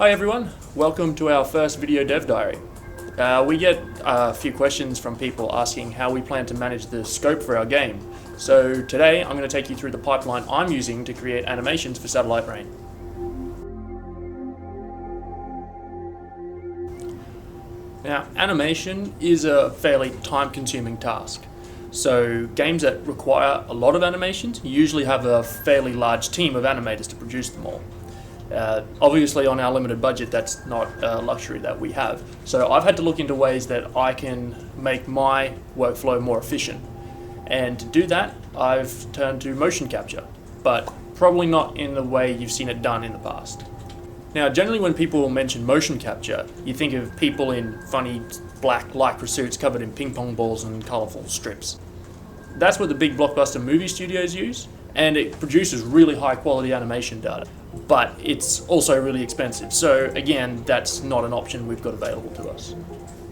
Hi everyone, welcome to our first video dev diary. We get a few questions from people asking how we plan to manage the scope for our game. So today I'm going to take you through the pipeline I'm using to create animations for Satellite Reign. Now, animation is a fairly time-consuming task. So games that require a lot of animations usually have a fairly large team of animators to produce them all. Obviously on our limited budget that's not a luxury that we have. So I've had to look into ways that I can make my workflow more efficient. And to do that, I've turned to motion capture, but probably not in the way you've seen it done in the past. Now, generally when people mention motion capture, you think of people in funny black lycra suits covered in ping pong balls and colourful strips. That's what the big blockbuster movie studios use, and it produces really high quality animation data. But it's also really expensive, so again, that's not an option we've got available to us.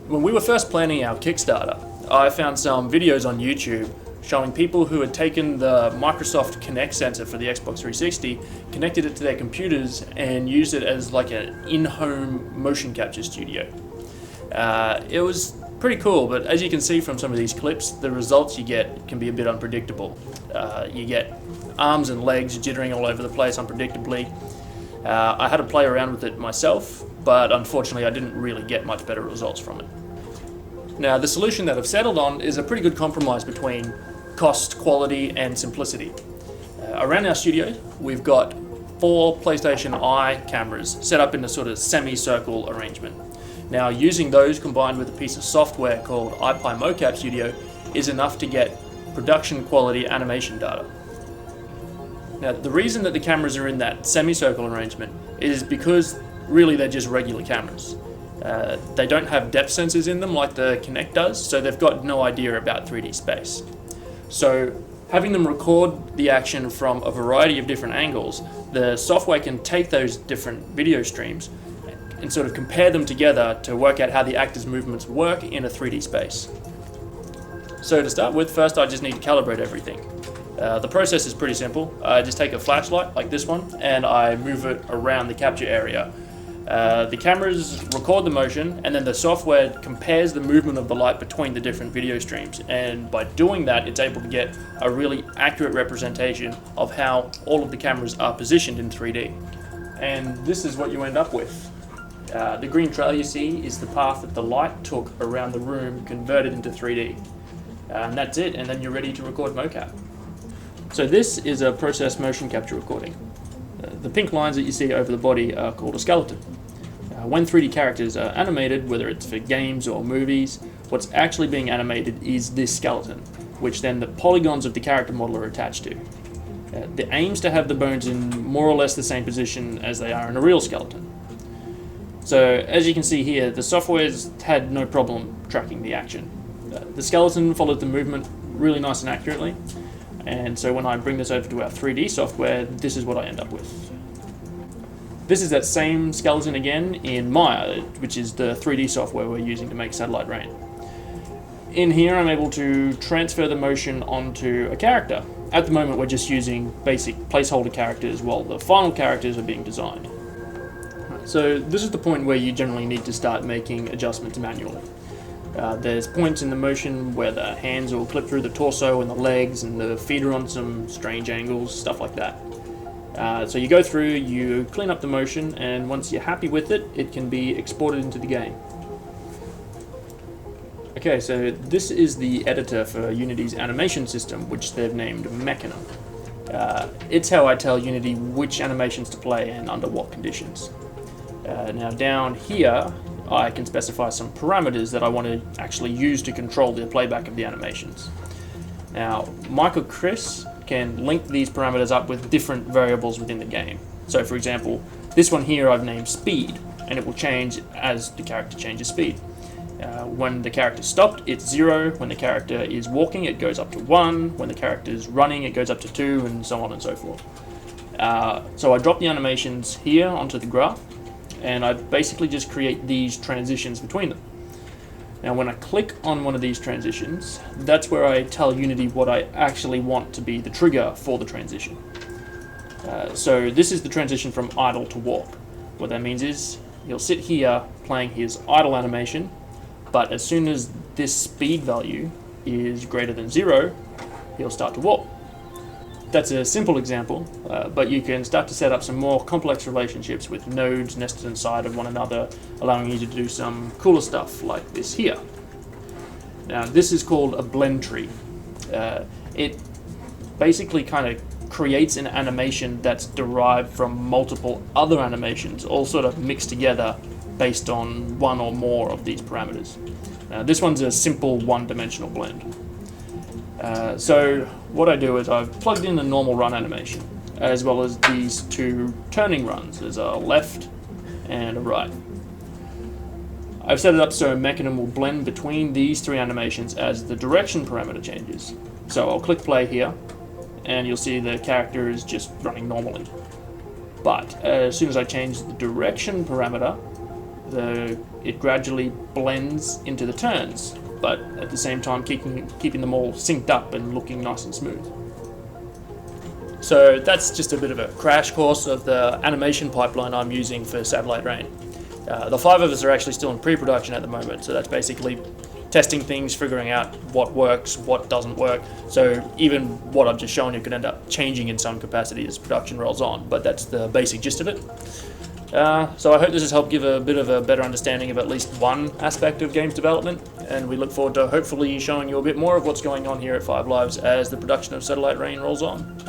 When we were first planning our Kickstarter, I found some videos on YouTube showing people who had taken the Microsoft Kinect sensor for the Xbox 360, connected it to their computers, and used it as like an in-home motion capture studio. It was pretty cool, but as you can see from some of these clips, the results you get can be a bit unpredictable. You get arms and legs jittering all over the place unpredictably. I had to play around with it myself, but unfortunately I didn't really get much better results from it. Now, the solution that I've settled on is a pretty good compromise between cost, quality, and simplicity. Around our studio, we've got 4 PlayStation Eye cameras set up in a sort of semi-circle arrangement. Now, using those combined with a piece of software called iPi Mocap Studio is enough to get production quality animation data. Now, the reason that the cameras are in that semicircle arrangement is because really they're just regular cameras. They don't have depth sensors in them like the Kinect does, so they've got no idea about 3D space. So having them record the action from a variety of different angles, the software can take those different video streams and sort of compare them together to work out how the actors' movements work in a 3D space. So to start with, first I just need to calibrate everything. The process is pretty simple. I just take a flashlight like this one and I move it around the capture area. The cameras record the motion, and then the software compares the movement of the light between the different video streams, and by doing that it's able to get a really accurate representation of how all of the cameras are positioned in 3D. And this is what you end up with. The green trail you see is the path that the light took around the room converted into 3D. And that's it, and then you're ready to record mocap. So this is a process motion capture recording. The pink lines that you see over the body are called a skeleton. When 3D characters are animated, whether it's for games or movies, what's actually being animated is this skeleton, which then the polygons of the character model are attached to. The aim is to have the bones in more or less the same position as they are in a real skeleton. So as you can see here, the software's had no problem tracking the action. The skeleton followed the movement really nice and accurately, and so when I bring this over to our 3D software, this is what I end up with. This is that same skeleton again in Maya, which is the 3D software we're using to make Satellite Reign. In here I'm able to transfer the motion onto a character. At the moment we're just using basic placeholder characters while the final characters are being designed. So this is the point where you generally need to start making adjustments manually. There's points in the motion where the hands will clip through the torso and the legs, and the feet are on some strange angles, stuff like that. So you go through, you clean up the motion, and once you're happy with it, it can be exported into the game. Okay, so this is the editor for Unity's animation system, which they've named Mechana. It's how I tell Unity which animations to play and under what conditions. Now down here, I can specify some parameters that I want to actually use to control the playback of the animations. Now, Mike or Chris can link these parameters up with different variables within the game. So for example, this one here I've named speed, and it will change as the character changes speed. When the character is stopped, it's 0. When the character is walking, it goes up to 1. When the character is running, it goes up to 2, and so on and so forth. So I drop the animations here onto the graph, and I basically just create these transitions between them. Now when I click on one of these transitions, that's where I tell Unity what I actually want to be the trigger for the transition. So this is the transition from idle to walk. What that means is he'll sit here playing his idle animation, but as soon as this speed value is greater than 0, he'll start to warp. That's a simple example, but you can start to set up some more complex relationships with nodes nested inside of one another, allowing you to do some cooler stuff like this here. Now, this is called a blend tree. It basically kind of creates an animation that's derived from multiple other animations, all sort of mixed together based on one or more of these parameters. Now, this one's a simple one-dimensional blend. So what I do is I've plugged in a normal run animation, as well as these two turning runs. There's a left and a right. I've set it up so Mechanim will blend between these three animations as the direction parameter changes. So I'll click play here, and you'll see the character is just running normally. But as soon as I change the direction parameter, it gradually blends into the turns, but at the same time keeping them all synced up and looking nice and smooth. So that's just a bit of a crash course of the animation pipeline I'm using for Satellite Reign. The 5 of us are actually still in pre-production at the moment, so that's basically testing things, figuring out what works, what doesn't work. So even what I've just shown you could end up changing in some capacity as production rolls on, but that's the basic gist of it. So I hope this has helped give a bit of a better understanding of at least one aspect of games development, and we look forward to hopefully showing you a bit more of what's going on here at 5 Lives as the production of Satellite Reign rolls on.